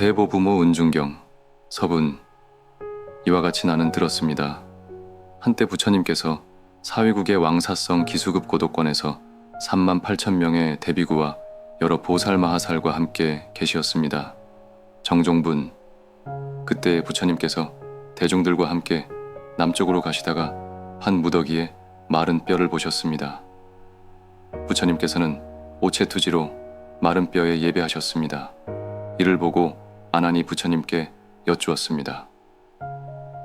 대보부모 은중경 서분. 이와 같이 나는 들었습니다. 한때 부처님께서 사위국의 왕사성 기수급 고도권에서 3만 8천 명의 대비구와 여러 보살마하살과 함께 계시었습니다. 정종분. 그때 부처님께서 대중들과 함께 남쪽으로 가시다가 한 무더기에 마른 뼈를 보셨습니다. 부처님께서는 오체투지로 마른 뼈에 예배하셨습니다. 이를 보고 아난이 부처님께 여쭈었습니다.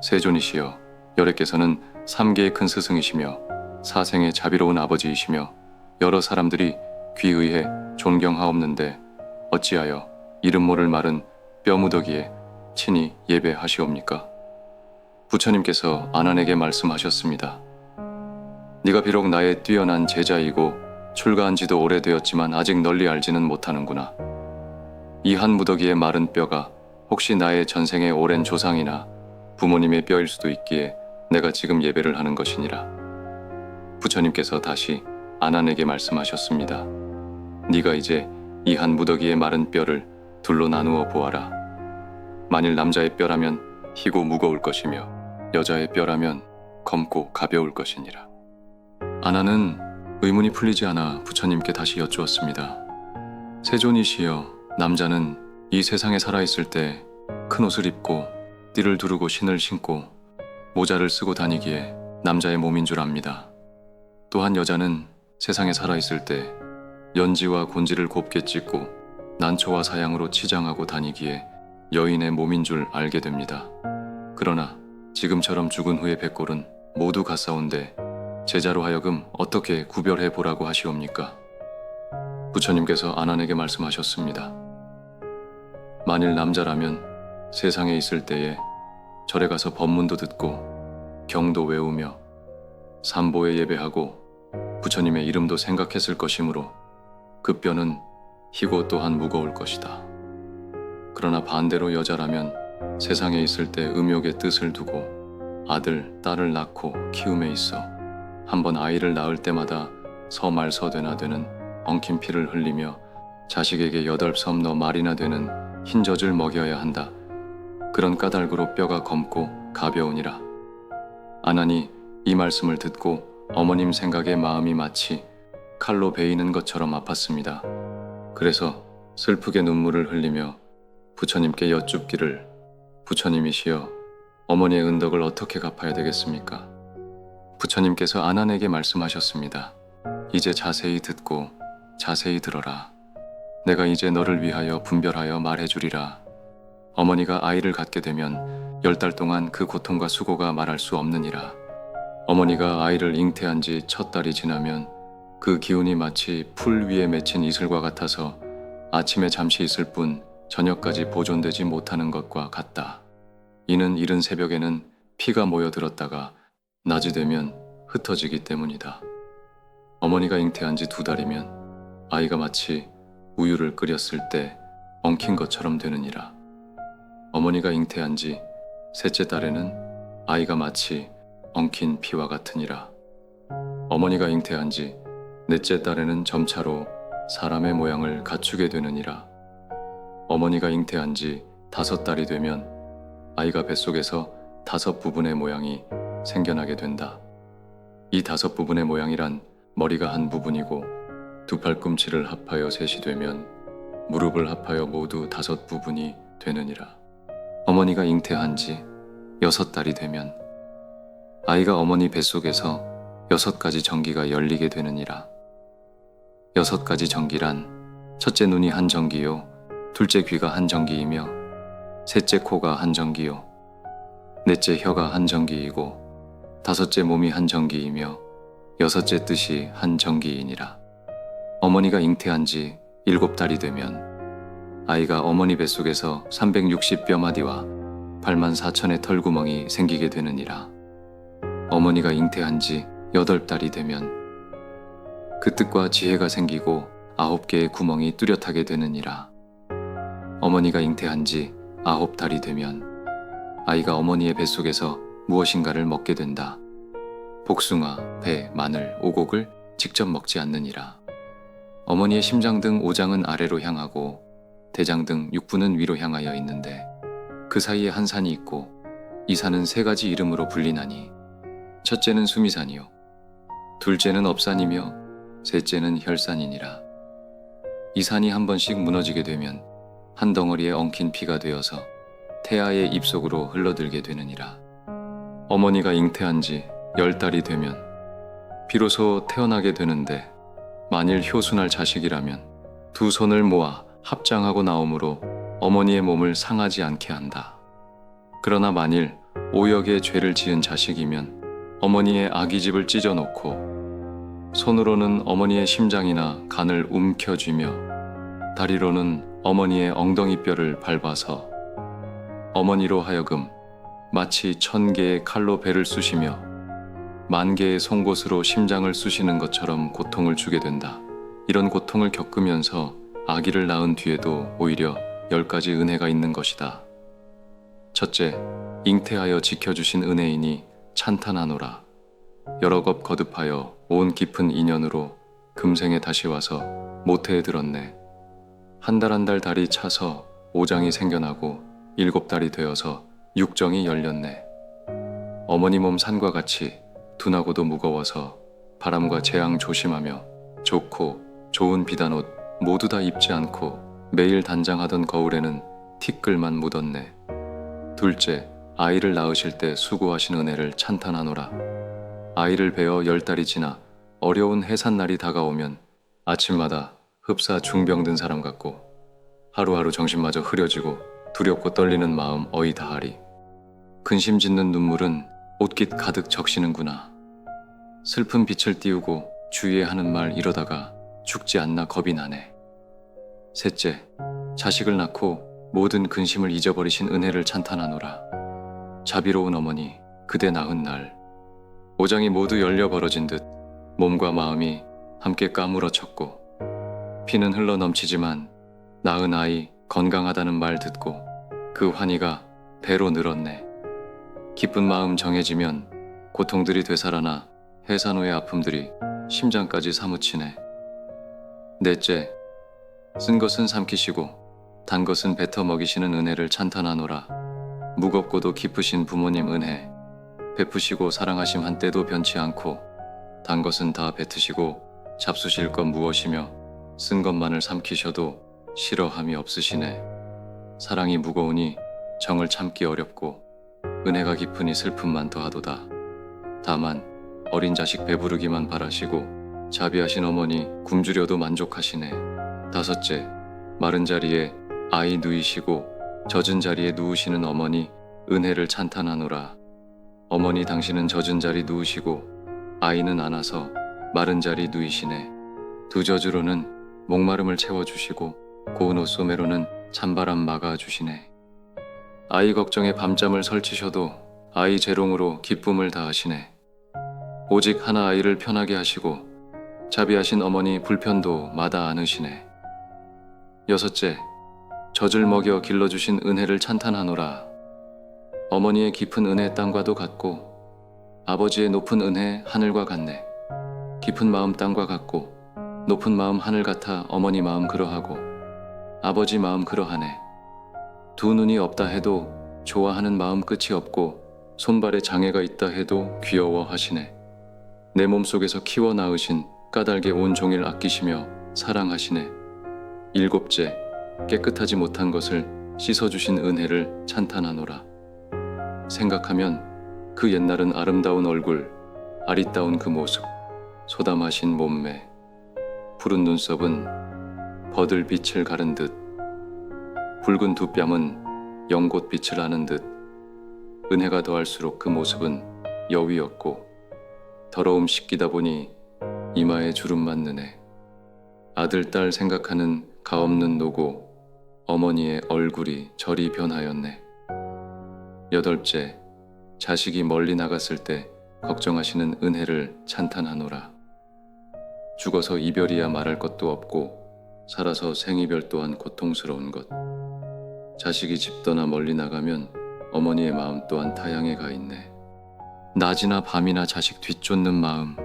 세존이시여, 여래께서는 3계의 큰 스승이시며 사생의 자비로운 아버지이시며 여러 사람들이 귀의해 존경하옵는데 어찌하여 이름 모를 마른 뼈무더기에 친히 예배하시옵니까? 부처님께서 아난에게 말씀하셨습니다. 네가 비록 나의 뛰어난 제자이고 출가한 지도 오래되었지만 아직 널리 알지는 못하는구나. 이 한 무더기의 마른 뼈가 혹시 나의 전생의 오랜 조상이나 부모님의 뼈일 수도 있기에 내가 지금 예배를 하는 것이니라. 부처님께서 다시 아난에게 말씀하셨습니다. 네가 이제 이 한 무더기의 마른 뼈를 둘로 나누어 보아라. 만일 남자의 뼈라면 희고 무거울 것이며 여자의 뼈라면 검고 가벼울 것이니라. 아난은 의문이 풀리지 않아 부처님께 다시 여쭈었습니다. 세존이시여, 남자는 이 세상에 살아있을 때 큰 옷을 입고 띠를 두르고 신을 신고 모자를 쓰고 다니기에 남자의 몸인 줄 압니다. 또한 여자는 세상에 살아있을 때 연지와 곤지를 곱게 찢고 난초와 사양으로 치장하고 다니기에 여인의 몸인 줄 알게 됩니다. 그러나 지금처럼 죽은 후의 백골은 모두 같사온데 제자로 하여금 어떻게 구별해 보라고 하시옵니까? 부처님께서 아난에게 말씀하셨습니다. 만일 남자라면 세상에 있을 때에 절에 가서 법문도 듣고 경도 외우며 삼보에 예배하고 부처님의 이름도 생각했을 것이므로 그 뼈는 희고 또한 무거울 것이다. 그러나 반대로 여자라면 세상에 있을 때 음욕의 뜻을 두고 아들, 딸을 낳고 키움에 있어 한번 아이를 낳을 때마다 서말서되나 되는 엉킨 피를 흘리며 자식에게 8섬 말이나 되는 흰 젖을 먹여야 한다. 그런 까닭으로 뼈가 검고 가벼우니라. 아난이 이 말씀을 듣고 어머님 생각에 마음이 마치 칼로 베이는 것처럼 아팠습니다. 그래서 슬프게 눈물을 흘리며 부처님께 여쭙기를, 부처님이시여, 어머니의 은덕을 어떻게 갚아야 되겠습니까? 부처님께서 아난에게 말씀하셨습니다. 이제 자세히 듣고 자세히 들어라. 내가 이제 너를 위하여 분별하여 말해주리라. 어머니가 아이를 갖게 되면 10달 동안 그 고통과 수고가 말할 수 없느니라. 어머니가 아이를 잉태한 지 첫 달이 지나면 그 기운이 마치 풀 위에 맺힌 이슬과 같아서 아침에 잠시 있을 뿐 저녁까지 보존되지 못하는 것과 같다. 이는 이른 새벽에는 피가 모여들었다가 낮이 되면 흩어지기 때문이다. 어머니가 잉태한 지 2달이면 아이가 마치 우유를 끓였을 때 엉킨 것처럼 되느니라. 어머니가 잉태한 지 3째 달에는 아이가 마치 엉킨 피와 같으니라. 어머니가 잉태한 지 4째 달에는 점차로 사람의 모양을 갖추게 되느니라. 어머니가 잉태한 지 5달이 되면 아이가 뱃속에서 5부분의 모양이 생겨나게 된다. 이 5부분의 모양이란 머리가 한 부분이고 두 팔꿈치를 합하여 셋이 되면 무릎을 합하여 모두 5부분이 되느니라. 어머니가 잉태한 지 6달이 되면 아이가 어머니 뱃속에서 6가지 전기가 열리게 되느니라. 6가지 전기란 첫째 눈이 한 전기요, 둘째 귀가 한 전기이며 셋째 코가 한 전기요, 넷째 혀가 한 전기이고 다섯째 몸이 한 전기이며 여섯째 뜻이 한 전기이니라. 어머니가 잉태한 지 7달이 되면 아이가 어머니 뱃속에서 360뼈마디와 8만 4천의 털구멍이 생기게 되느니라. 어머니가 잉태한 지 8달이 되면 그 뜻과 지혜가 생기고 9개의 구멍이 뚜렷하게 되느니라. 어머니가 잉태한 지 9달이 되면 아이가 어머니의 뱃속에서 무엇인가를 먹게 된다. 복숭아, 배, 마늘, 오곡을 직접 먹지 않느니라. 어머니의 심장 등 5장은 아래로 향하고 대장 등 6부는 위로 향하여 있는데 그 사이에 한 산이 있고 이 산은 세 가지 이름으로 불리나니 첫째는 수미산이요 둘째는 업산이며 셋째는 혈산이니라. 이 산이 한 번씩 무너지게 되면 한 덩어리에 엉킨 피가 되어서 태아의 입속으로 흘러들게 되느니라. 어머니가 잉태한 지 10달이 되면 비로소 태어나게 되는데 만일 효순할 자식이라면 두 손을 모아 합장하고 나오므로 어머니의 몸을 상하지 않게 한다. 그러나 만일 오역의 죄를 지은 자식이면 어머니의 아기집을 찢어놓고 손으로는 어머니의 심장이나 간을 움켜쥐며 다리로는 어머니의 엉덩이뼈를 밟아서 어머니로 하여금 마치 1000개의 칼로 배를 쑤시며 10,000개의 송곳으로 심장을 쑤시는 것처럼 고통을 주게 된다. 이런 고통을 겪으면서 아기를 낳은 뒤에도 오히려 10가지 은혜가 있는 것이다. 첫째, 잉태하여 지켜주신 은혜이니 찬탄하노라. 여러 겁 거듭하여 온 깊은 인연으로 금생에 다시 와서 모태에 들었네. 한 달 한 달 달이 차서 5장이 생겨나고 7달이 되어서 6정이 열렸네. 어머니 몸 산과 같이 둔하고도 무거워서 바람과 재앙 조심하며 좋고 좋은 비단옷 모두 다 입지 않고 매일 단장하던 거울에는 티끌만 묻었네. 둘째, 아이를 낳으실 때 수고하신 은혜를 찬탄하노라. 아이를 베어 10달이 지나 어려운 해산날이 다가오면 아침마다 흡사 중병든 사람 같고 하루하루 정신마저 흐려지고 두렵고 떨리는 마음 어이 다하리. 근심 짓는 눈물은 옷깃 가득 적시는구나. 슬픈 빛을 띄우고 주위에 하는 말 이러다가 죽지 않나 겁이 나네. 셋째, 자식을 낳고 모든 근심을 잊어버리신 은혜를 찬탄하노라. 자비로운 어머니, 그대 낳은 날 오장이 모두 열려 벌어진 듯 몸과 마음이 함께 까무러쳤고 피는 흘러 넘치지만 낳은 아이 건강하다는 말 듣고 그 환희가 배로 늘었네. 기쁜 마음 정해지면 고통들이 되살아나 해산 후의 아픔들이 심장까지 사무치네. 넷째, 쓴 것은 삼키시고 단 것은 뱉어 먹이시는 은혜를 찬탄하노라. 무겁고도 깊으신 부모님 은혜, 베푸시고 사랑하심 한때도 변치 않고 단 것은 다 뱉으시고 잡수실 것 무엇이며 쓴 것만을 삼키셔도 싫어함이 없으시네. 사랑이 무거우니 정을 참기 어렵고 은혜가 깊으니 슬픔만 더하도다. 다만 어린 자식 배부르기만 바라시고 자비하신 어머니 굶주려도 만족하시네. 다섯째, 마른 자리에 아이 누이시고 젖은 자리에 누우시는 어머니 은혜를 찬탄하노라. 어머니 당신은 젖은 자리 누우시고 아이는 안아서 마른 자리 누이시네. 두 젖으로는 목마름을 채워주시고 고운 옷소매로는 찬바람 막아주시네. 아이 걱정에 밤잠을 설치셔도 아이 재롱으로 기쁨을 다하시네. 오직 하나 아이를 편하게 하시고 자비하신 어머니 불편도 마다 않으시네. 여섯째, 젖을 먹여 길러주신 은혜를 찬탄하노라. 어머니의 깊은 은혜 땅과도 같고 아버지의 높은 은혜 하늘과 같네. 깊은 마음 땅과 같고 높은 마음 하늘 같아 어머니 마음 그러하고 아버지 마음 그러하네. 두 눈이 없다 해도 좋아하는 마음 끝이 없고 손발에 장애가 있다 해도 귀여워하시네. 내 몸속에서 키워 낳으신 까닭에 온종일 아끼시며 사랑하시네. 일곱째, 깨끗하지 못한 것을 씻어주신 은혜를 찬탄하노라. 생각하면 그 옛날은 아름다운 얼굴, 아리따운 그 모습, 소담하신 몸매, 푸른 눈썹은 버들빛을 가른 듯, 붉은 두 뺨은 연꽃빛을 아는 듯, 은혜가 더할수록 그 모습은 여위였고, 더러움 씻기다 보니 이마에 주름 맞느네. 아들, 딸 생각하는 가없는 노고, 어머니의 얼굴이 저리 변하였네. 여덟째, 자식이 멀리 나갔을 때 걱정하시는 은혜를 찬탄하노라. 죽어서 이별이야 말할 것도 없고 살아서 생이별 또한 고통스러운 것. 자식이 집 떠나 멀리 나가면 어머니의 마음 또한 타향에 가 있네. 낮이나 밤이나 자식 뒤쫓는 마음.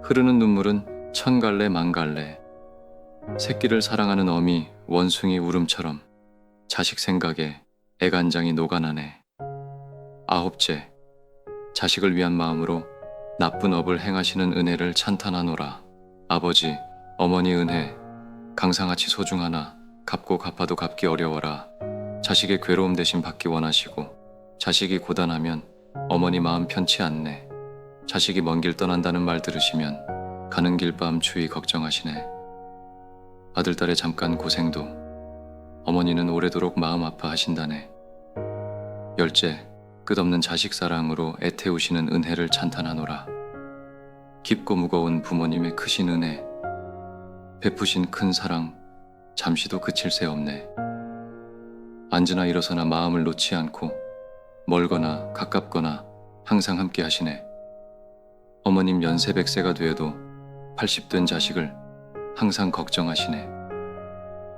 흐르는 눈물은 천 갈래 만 갈래. 새끼를 사랑하는 어미 원숭이 울음처럼 자식 생각에 애간장이 녹아나네. 아홉째, 자식을 위한 마음으로 나쁜 업을 행하시는 은혜를 찬탄하노라. 아버지, 어머니 은혜, 강상같이 소중하나 갚고 갚아도 갚기 어려워라. 자식의 괴로움 대신 받기 원하시고 자식이 고단하면 어머니 마음 편치 않네. 자식이 먼 길 떠난다는 말 들으시면 가는 길 밤 추위 걱정하시네. 아들, 딸의 잠깐 고생도 어머니는 오래도록 마음 아파하신다네. 열째, 끝없는 자식 사랑으로 애태우시는 은혜를 찬탄하노라. 깊고 무거운 부모님의 크신 은혜, 베푸신 큰 사랑, 잠시도 그칠 새 없네. 앉으나 일어서나 마음을 놓지 않고 멀거나 가깝거나 항상 함께 하시네. 어머님 연세 100세가 되어도 80된 자식을 항상 걱정하시네.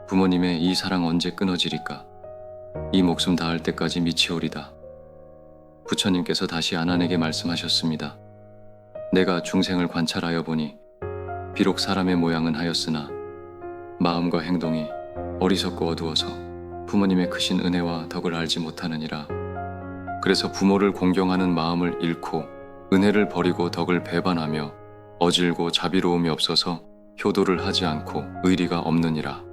부모님의 이 사랑 언제 끊어지리까? 이 목숨 다할 때까지 미치오리다. 부처님께서 다시 아난에게 말씀하셨습니다. 내가 중생을 관찰하여 보니 비록 사람의 모양은 하였으나 마음과 행동이 어리석고 어두워서 부모님의 크신 은혜와 덕을 알지 못하느니라. 그래서 부모를 공경하는 마음을 잃고 은혜를 버리고 덕을 배반하며 어질고 자비로움이 없어서 효도를 하지 않고 의리가 없느니라.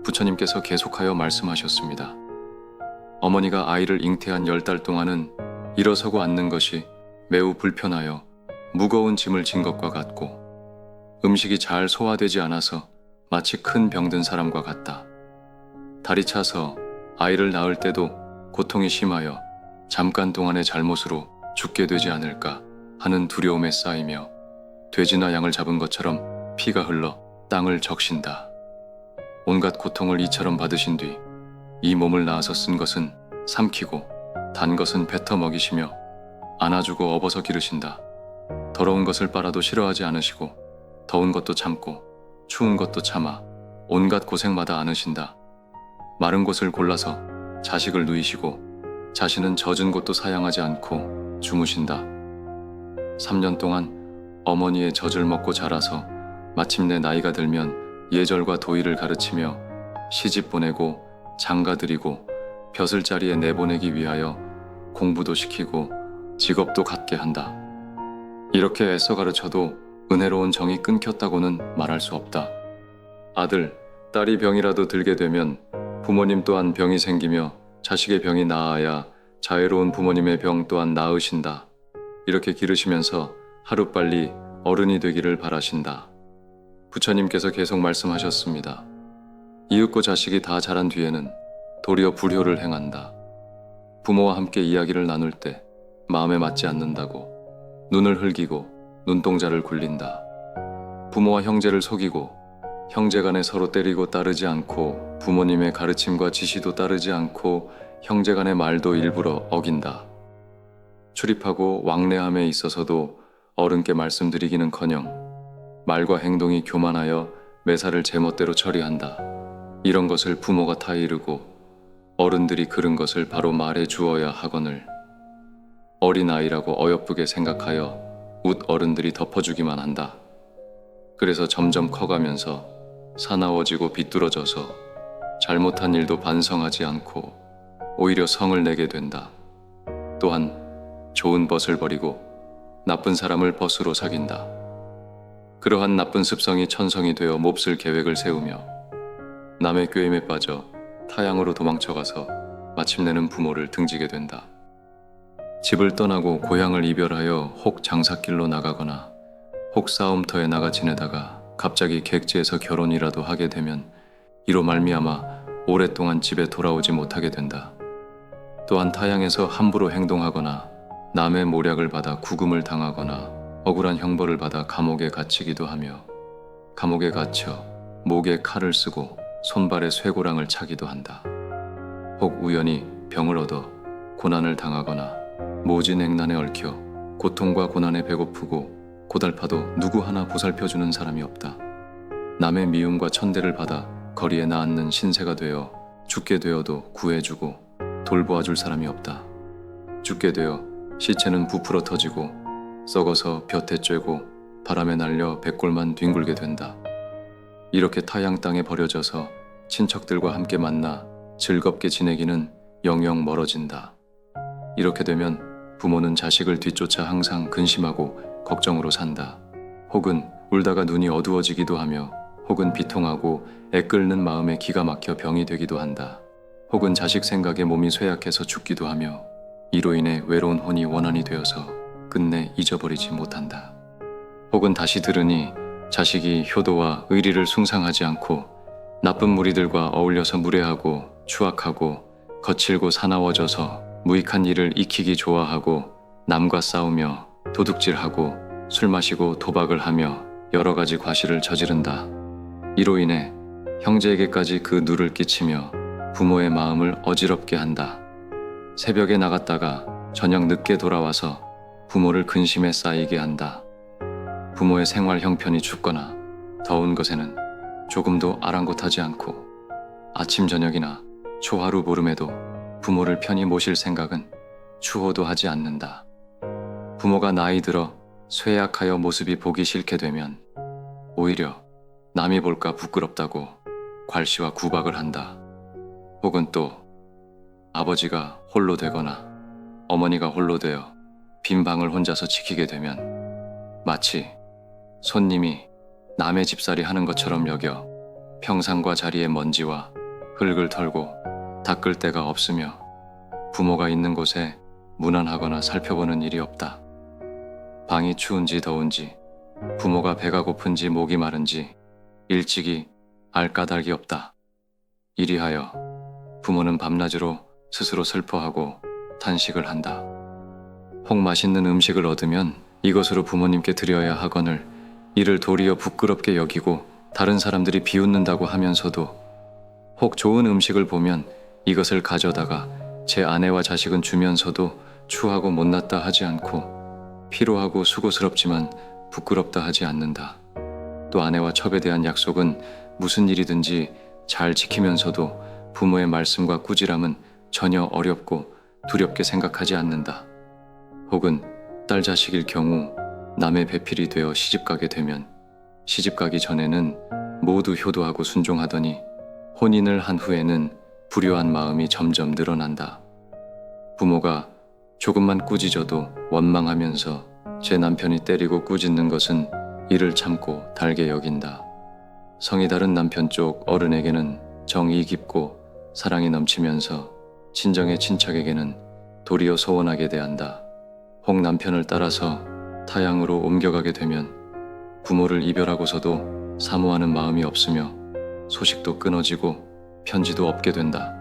부처님께서 계속하여 말씀하셨습니다. 어머니가 아이를 잉태한 10달 동안은 일어서고 앉는 것이 매우 불편하여 무거운 짐을 진 것과 같고 음식이 잘 소화되지 않아서 마치 큰 병든 사람과 같다. 다리 차서 아이를 낳을 때도 고통이 심하여 잠깐 동안의 잘못으로 죽게 되지 않을까 하는 두려움에 쌓이며 돼지나 양을 잡은 것처럼 피가 흘러 땅을 적신다. 온갖 고통을 이처럼 받으신 뒤 이 몸을 낳아서 쓴 것은 삼키고 단 것은 뱉어 먹이시며 안아주고 업어서 기르신다. 더러운 것을 빨아도 싫어하지 않으시고 더운 것도 참고 추운 것도 참아 온갖 고생마다 안으신다. 마른 곳을 골라서 자식을 누이시고 자신은 젖은 곳도 사양하지 않고 주무신다. 3년 동안 어머니의 젖을 먹고 자라서 마침내 나이가 들면 예절과 도의를 가르치며 시집 보내고 장가들이고 벼슬자리에 내보내기 위하여 공부도 시키고 직업도 갖게 한다. 이렇게 애써 가르쳐도 은혜로운 정이 끊겼다고는 말할 수 없다. 아들, 딸이 병이라도 들게 되면 부모님 또한 병이 생기며 자식의 병이 나아야 자애로운 부모님의 병 또한 나으신다. 이렇게 기르시면서 하루빨리 어른이 되기를 바라신다. 부처님께서 계속 말씀하셨습니다. 이윽고 자식이 다 자란 뒤에는 도리어 불효를 행한다. 부모와 함께 이야기를 나눌 때 마음에 맞지 않는다고 눈을 흘기고 눈동자를 굴린다. 부모와 형제를 속이고 형제간에 서로 때리고 따르지 않고 부모님의 가르침과 지시도 따르지 않고 형제간의 말도 일부러 어긴다. 출입하고 왕래함에 있어서도 어른께 말씀드리기는커녕 말과 행동이 교만하여 매사를 제멋대로 처리한다. 이런 것을 부모가 다 이르고 어른들이 그른 것을 바로 말해 주어야 하거늘 어린아이라고 어여쁘게 생각하여 웃 어른들이 덮어주기만 한다. 그래서 점점 커가면서 사나워지고 비뚤어져서 잘못한 일도 반성하지 않고 오히려 성을 내게 된다. 또한 좋은 벗을 버리고 나쁜 사람을 벗으로 사귄다. 그러한 나쁜 습성이 천성이 되어 몹쓸 계획을 세우며 남의 꾀임에 빠져 타향으로 도망쳐가서 마침내는 부모를 등지게 된다. 집을 떠나고 고향을 이별하여 혹 장사길로 나가거나 혹 싸움터에 나가 지내다가 갑자기 객지에서 결혼이라도 하게 되면 이로 말미암아 오랫동안 집에 돌아오지 못하게 된다. 또한 타향에서 함부로 행동하거나 남의 모략을 받아 구금을 당하거나 억울한 형벌을 받아 감옥에 갇히기도 하며 감옥에 갇혀 목에 칼을 쓰고 손발에 쇠고랑을 차기도 한다. 혹 우연히 병을 얻어 고난을 당하거나 모진행난에 얽혀 고통과 고난에 배고프고 고달파도 누구 하나 보살펴주는 사람이 없다. 남의 미움과 천대를 받아 거리에 나앉는 신세가 되어 죽게 되어도 구해주고 돌보아줄 사람이 없다. 죽게 되어 시체는 부풀어 터지고 썩어서 볕에 쬐고 바람에 날려 백골만 뒹굴게 된다. 이렇게 타양 땅에 버려져서 친척들과 함께 만나 즐겁게 지내기는 영영 멀어진다. 이렇게 되면 부모는 자식을 뒤쫓아 항상 근심하고 걱정으로 산다. 혹은 울다가 눈이 어두워지기도 하며, 혹은 비통하고 애끓는 마음에 기가 막혀 병이 되기도 한다. 혹은 자식 생각에 몸이 쇠약해서 죽기도 하며, 이로 인해 외로운 혼이 원한이 되어서 끝내 잊어버리지 못한다. 혹은 다시 들으니 자식이 효도와 의리를 숭상하지 않고 나쁜 무리들과 어울려서 무례하고 추악하고 거칠고 사나워져서 무익한 일을 익히기 좋아하고 남과 싸우며 도둑질하고 술 마시고 도박을 하며 여러 가지 과실을 저지른다. 이로 인해 형제에게까지 그 누를 끼치며 부모의 마음을 어지럽게 한다. 새벽에 나갔다가 저녁 늦게 돌아와서 부모를 근심에 쌓이게 한다. 부모의 생활 형편이 춥거나 더운 것에는 조금도 아랑곳하지 않고 아침 저녁이나 초하루 보름에도 부모를 편히 모실 생각은 추호도 하지 않는다. 부모가 나이 들어 쇠약하여 모습이 보기 싫게 되면 오히려 남이 볼까 부끄럽다고 괄시와 구박을 한다. 혹은 또 아버지가 홀로 되거나 어머니가 홀로 되어 빈 방을 혼자서 지키게 되면 마치 손님이 남의 집살이 하는 것처럼 여겨 평상과 자리의 먼지와 흙을 털고 닦을 데가 없으며 부모가 있는 곳에 문안하거나 살펴보는 일이 없다. 방이 추운지 더운지, 부모가 배가 고픈지 목이 마른지 일찍이 알 까닭이 없다. 이리하여 부모는 밤낮으로 스스로 슬퍼하고 탄식을 한다. 혹 맛있는 음식을 얻으면 이것으로 부모님께 드려야 하거늘 이를 도리어 부끄럽게 여기고 다른 사람들이 비웃는다고 하면서도, 혹 좋은 음식을 보면 이것을 가져다가 제 아내와 자식은 주면서도 추하고 못났다 하지 않고 피로하고 수고스럽지만 부끄럽다 하지 않는다. 또 아내와 첩에 대한 약속은 무슨 일이든지 잘 지키면서도 부모의 말씀과 꾸지람은 전혀 어렵고 두렵게 생각하지 않는다. 혹은 딸 자식일 경우 남의 배필이 되어 시집가게 되면 시집가기 전에는 모두 효도하고 순종하더니 혼인을 한 후에는 불효한 마음이 점점 늘어난다. 부모가 조금만 꾸짖어도 원망하면서 제 남편이 때리고 꾸짖는 것은 이를 참고 달게 여긴다. 성이 다른 남편 쪽 어른에게는 정이 깊고 사랑이 넘치면서 친정의 친척에게는 도리어 소원하게 대한다. 혹 남편을 따라서 타향으로 옮겨가게 되면 부모를 이별하고서도 사모하는 마음이 없으며 소식도 끊어지고 편지도 없게 된다.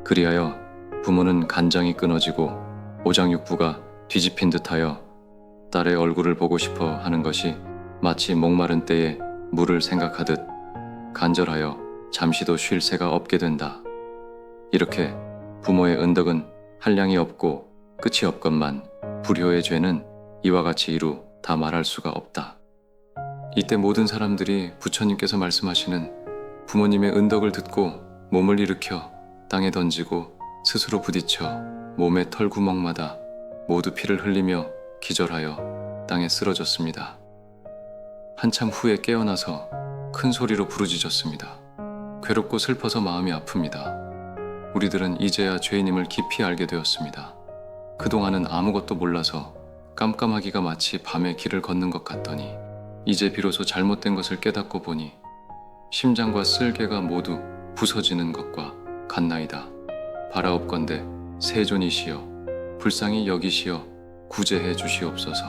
그리하여 부모는 간장이 끊어지고 오장육부가 뒤집힌 듯하여 딸의 얼굴을 보고 싶어 하는 것이 마치 목마른 때에 물을 생각하듯 간절하여 잠시도 쉴 새가 없게 된다. 이렇게 부모의 은덕은 한량이 없고 끝이 없건만 불효의 죄는 이와 같이 이루 다 말할 수가 없다. 이때 모든 사람들이 부처님께서 말씀하시는 부모님의 은덕을 듣고 몸을 일으켜 땅에 던지고 스스로 부딪혀 몸의 털구멍마다 모두 피를 흘리며 기절하여 땅에 쓰러졌습니다. 한참 후에 깨어나서 큰 소리로 부르짖었습니다. 괴롭고 슬퍼서 마음이 아픕니다. 우리들은 이제야 죄인임을 깊이 알게 되었습니다. 그동안은 아무것도 몰라서 깜깜하기가 마치 밤에 길을 걷는 것 같더니 이제 비로소 잘못된 것을 깨닫고 보니 심장과 쓸개가 모두 부서지는 것과 같나이다. 바라옵건대 세존이시여 불쌍히 여기시어 구제해 주시옵소서.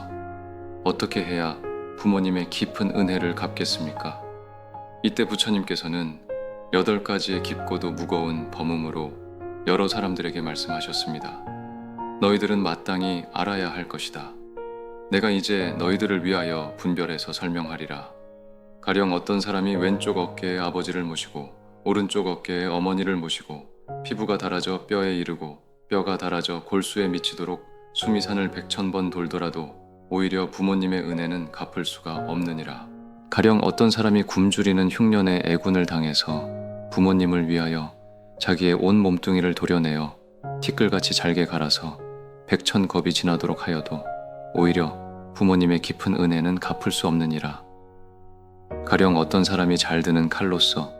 어떻게 해야 부모님의 깊은 은혜를 갚겠습니까? 이때 부처님께서는 8가지의 깊고도 무거운 범음으로 여러 사람들에게 말씀하셨습니다. 너희들은 마땅히 알아야 할 것이다. 내가 이제 너희들을 위하여 분별해서 설명하리라. 가령 어떤 사람이 왼쪽 어깨에 아버지를 모시고 오른쪽 어깨에 어머니를 모시고 피부가 닳아져 뼈에 이르고 뼈가 닳아져 골수에 미치도록 수미산을 100,000번 돌더라도 오히려 부모님의 은혜는 갚을 수가 없느니라. 가령 어떤 사람이 굶주리는 흉년에 애군을 당해서 부모님을 위하여 자기의 온 몸뚱이를 도려내어 티끌같이 잘게 갈아서 100,000겁이 지나도록 하여도 오히려 부모님의 깊은 은혜는 갚을 수 없느니라. 가령 어떤 사람이 잘 드는 칼로서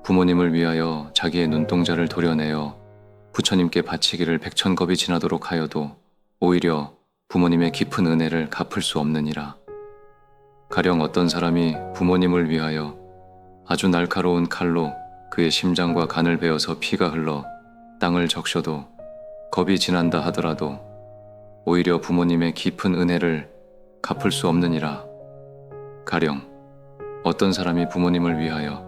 부모님을 위하여 자기의 눈동자를 도려내어 부처님께 바치기를 백천겁이 지나도록 하여도 오히려 부모님의 깊은 은혜를 갚을 수 없느니라. 가령 어떤 사람이 부모님을 위하여 아주 날카로운 칼로 그의 심장과 간을 베어서 피가 흘러 땅을 적셔도 겁이 지난다 하더라도 오히려 부모님의 깊은 은혜를 갚을 수 없느니라. 가령 어떤 사람이 부모님을 위하여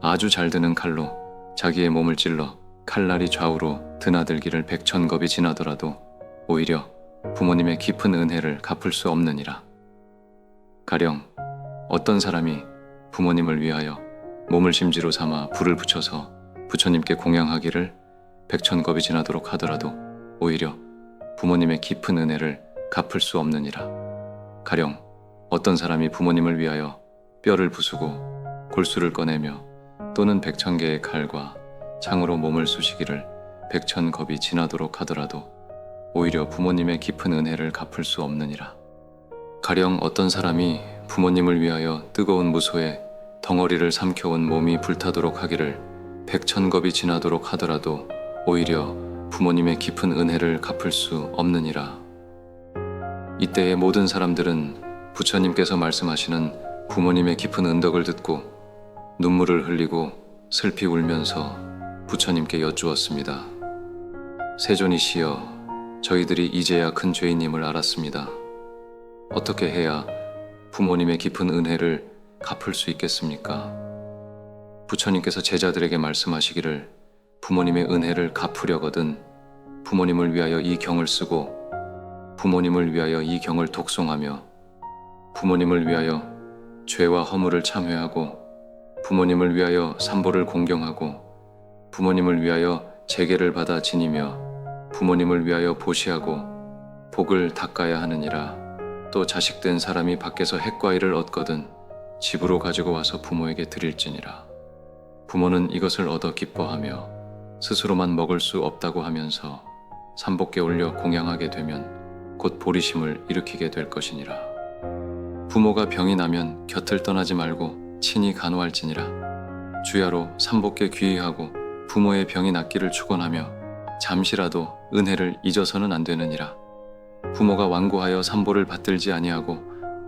아주 잘 드는 칼로 자기의 몸을 찔러 칼날이 좌우로 드나들기를 백천겁이 지나더라도 오히려 부모님의 깊은 은혜를 갚을 수 없느니라. 가령 어떤 사람이 부모님을 위하여 몸을 심지로 삼아 불을 붙여서 부처님께 공양하기를 백천겁이 지나도록 하더라도 오히려 부모님의 깊은 은혜를 갚을 수 없느니라. 가령 어떤 사람이 부모님을 위하여 뼈를 부수고 골수를 꺼내며 또는 백천개의 칼과 창으로 몸을 쑤시기를 백천겁이 지나도록 하더라도 오히려 부모님의 깊은 은혜를 갚을 수 없느니라. 가령 어떤 사람이 부모님을 위하여 뜨거운 무소에 덩어리를 삼켜온 몸이 불타도록 하기를 백천겁이 지나도록 하더라도 오히려 부모님의 깊은 은혜를 갚을 수 없느니라. 이때의 모든 사람들은 부처님께서 말씀하시는 부모님의 깊은 은덕을 듣고 눈물을 흘리고 슬피 울면서 부처님께 여쭈었습니다. 세존이시여, 저희들이 이제야 큰 죄인임을 알았습니다. 어떻게 해야 부모님의 깊은 은혜를 갚을 수 있겠습니까? 부처님께서 제자들에게 말씀하시기를 부모님의 은혜를 갚으려거든 부모님을 위하여 이 경을 쓰고 부모님을 위하여 이 경을 독송하며 부모님을 위하여 죄와 허물을 참회하고 부모님을 위하여 삼보를 공경하고 부모님을 위하여 제계를 받아 지니며 부모님을 위하여 보시하고 복을 닦아야 하느니라. 또 자식된 사람이 밖에서 핵과일을 얻거든 집으로 가지고 와서 부모에게 드릴지니라. 부모는 이것을 얻어 기뻐하며 스스로만 먹을 수 없다고 하면서 삼복에 올려 공양하게 되면 곧 보리심을 일으키게 될 것이니라. 부모가 병이 나면 곁을 떠나지 말고 친히 간호할지니라. 주야로 삼복에 귀의하고 부모의 병이 낫기를 축원하며 잠시라도 은혜를 잊어서는 안 되느니라. 부모가 완고하여 삼보를 받들지 아니하고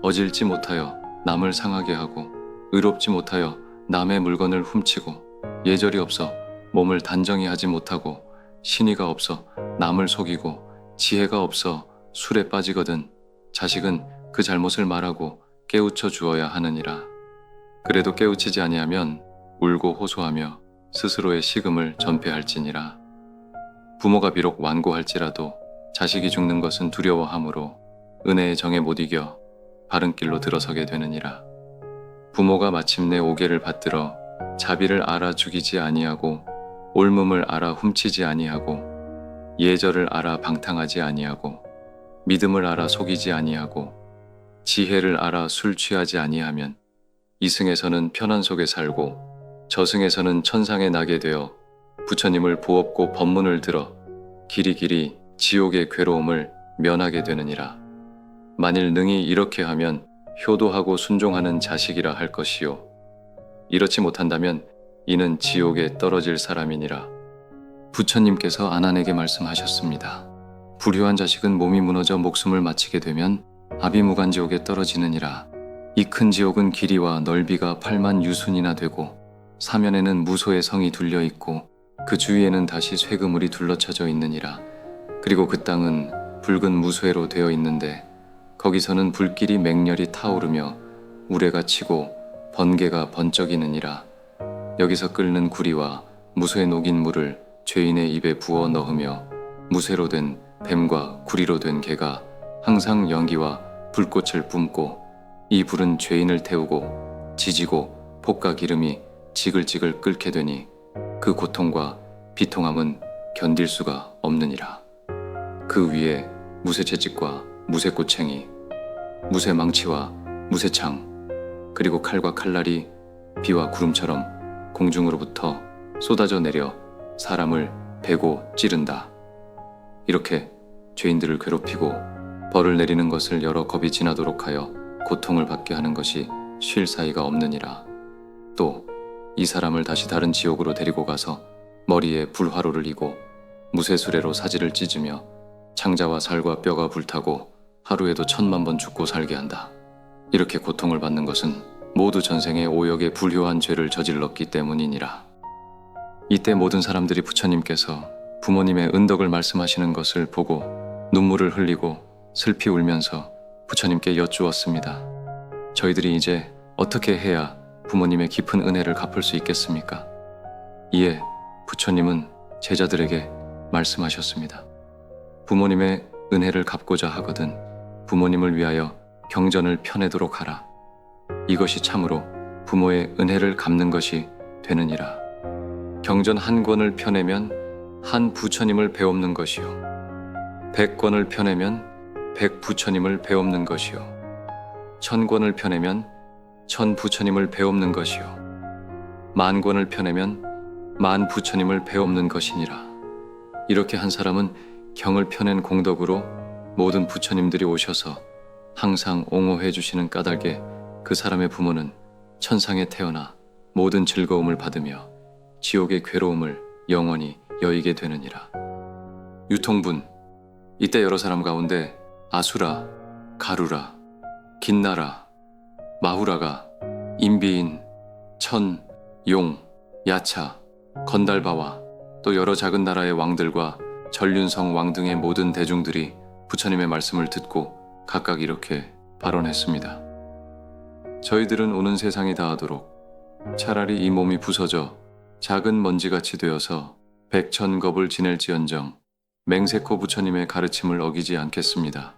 어질지 못하여 남을 상하게 하고 의롭지 못하여 남의 물건을 훔치고 예절이 없어 몸을 단정히 하지 못하고 신의가 없어 남을 속이고 지혜가 없어 술에 빠지거든 자식은 그 잘못을 말하고 깨우쳐 주어야 하느니라. 그래도 깨우치지 아니하면 울고 호소하며 스스로의 식음을 전폐할지니라. 부모가 비록 완고할지라도 자식이 죽는 것은 두려워하므로 은혜의 정에 못 이겨 바른 길로 들어서게 되느니라. 부모가 마침내 오개를 받들어 자비를 알아 죽이지 아니하고 옳음을 알아 훔치지 아니하고 예절을 알아 방탕하지 아니하고 믿음을 알아 속이지 아니하고 지혜를 알아 술 취하지 아니하면 이승에서는 편안 속에 살고 저승에서는 천상에 나게 되어 부처님을 보업고 법문을 들어 길이길이 지옥의 괴로움을 면하게 되느니라. 만일 능히 이렇게 하면 효도하고 순종하는 자식이라 할 것이요 이렇지 못한다면 이는 지옥에 떨어질 사람이니라. 부처님께서 아난에게 말씀하셨습니다. 불효한 자식은 몸이 무너져 목숨을 마치게 되면 아비무간지옥에 떨어지느니라. 이 큰 지옥은 길이와 넓이가 8만 유순이나 되고 사면에는 무소의 성이 둘려 있고 그 주위에는 다시 쇠그물이 둘러쳐져 있느니라. 그리고 그 땅은 붉은 무쇠로 되어 있는데 거기서는 불길이 맹렬히 타오르며 우레가 치고 번개가 번쩍이느니라. 여기서 끓는 구리와 무쇠에 녹인 물을 죄인의 입에 부어 넣으며 무쇠로 된 뱀과 구리로 된 개가 항상 연기와 불꽃을 뿜고 이 불은 죄인을 태우고 지지고 볶아 기름이 지글지글 끓게 되니 그 고통과 비통함은 견딜 수가 없느니라. 그 위에 무쇠채찍과 무쇠꼬챙이, 무쇠망치와 무쇠창, 그리고 칼과 칼날이 비와 구름처럼 공중으로부터 쏟아져 내려 사람을 베고 찌른다. 이렇게 죄인들을 괴롭히고 벌을 내리는 것을 여러 겁이 지나도록 하여 고통을 받게 하는 것이 쉴 사이가 없느니라. 또 이 사람을 다시 다른 지옥으로 데리고 가서 머리에 불화로를 이고 무쇠수레로 사지를 찢으며 창자와 살과 뼈가 불타고 하루에도 1000만 번 죽고 살게 한다. 이렇게 고통을 받는 것은 모두 전생에 오역의 불효한 죄를 저질렀기 때문이니라. 이때 모든 사람들이 부처님께서 부모님의 은덕을 말씀하시는 것을 보고 눈물을 흘리고 슬피 울면서 부처님께 여쭈었습니다. 저희들이 이제 어떻게 해야 부모님의 깊은 은혜를 갚을 수 있겠습니까? 이에 부처님은 제자들에게 말씀하셨습니다. 부모님의 은혜를 갚고자 하거든 부모님을 위하여 경전을 펴내도록 하라. 이것이 참으로 부모의 은혜를 갚는 것이 되느니라. 경전 한 권을 펴내면 한 부처님을 배옵는 것이요, 100권을 펴내면 100 부처님을 배옵는 것이요, 1000권을 펴내면 1000 부처님을 배옵는 것이요, 10,000권을 펴내면 10,000 부처님을 배옵는 것이니라. 이렇게 한 사람은 경을 펴낸 공덕으로 모든 부처님들이 오셔서 항상 옹호해 주시는 까닭에 그 사람의 부모는 천상에 태어나 모든 즐거움을 받으며 지옥의 괴로움을 영원히 여의게 되느니라. 유통분. 이때 여러 사람 가운데 아수라, 가루라, 긴나라, 마후라가 인비인, 천, 용, 야차, 건달바와 또 여러 작은 나라의 왕들과 전륜성 왕 등의 모든 대중들이 부처님의 말씀을 듣고 각각 이렇게 발언했습니다. 저희들은 오는 세상이 다하도록 차라리 이 몸이 부서져 작은 먼지같이 되어서 백천겁을 지낼지언정 맹세코 부처님의 가르침을 어기지 않겠습니다.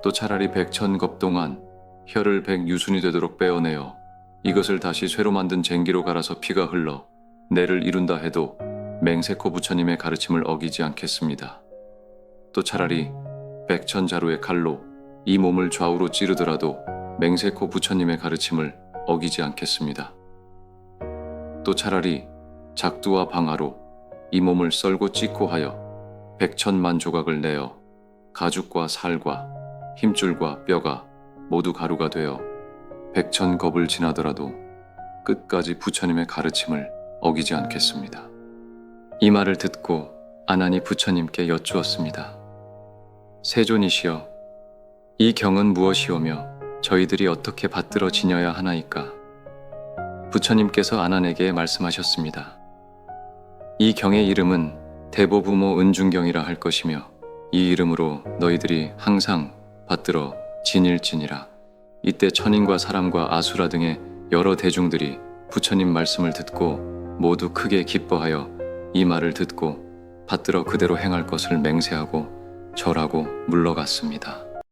또 차라리 백천겁 동안 혀를 100유순이 되도록 빼어내어 이것을 다시 쇠로 만든 쟁기로 갈아서 피가 흘러 내를 이룬다 해도 맹세코 부처님의 가르침을 어기지 않겠습니다. 또 차라리 백천자루의 칼로 이 몸을 좌우로 찌르더라도 맹세코 부처님의 가르침을 어기지 않겠습니다. 또 차라리 작두와 방아로 이 몸을 썰고 찢고 하여 100,000만 조각을 내어 가죽과 살과 힘줄과 뼈가 모두 가루가 되어 100,000겁을 지나더라도 끝까지 부처님의 가르침을 어기지 않겠습니다. 이 말을 듣고 아난이 부처님께 여쭈었습니다. 세존이시여, 이 경은 무엇이오며 저희들이 어떻게 받들어 지녀야 하나이까? 부처님께서 아난에게 말씀하셨습니다. 이 경의 이름은 대보부모 은중경이라 할 것이며 이 이름으로 너희들이 항상 받들어 지닐지니라. 이때 천인과 사람과 아수라 등의 여러 대중들이 부처님 말씀을 듣고 모두 크게 기뻐하여 이 말을 듣고 받들어 그대로 행할 것을 맹세하고 절하고 물러갔습니다.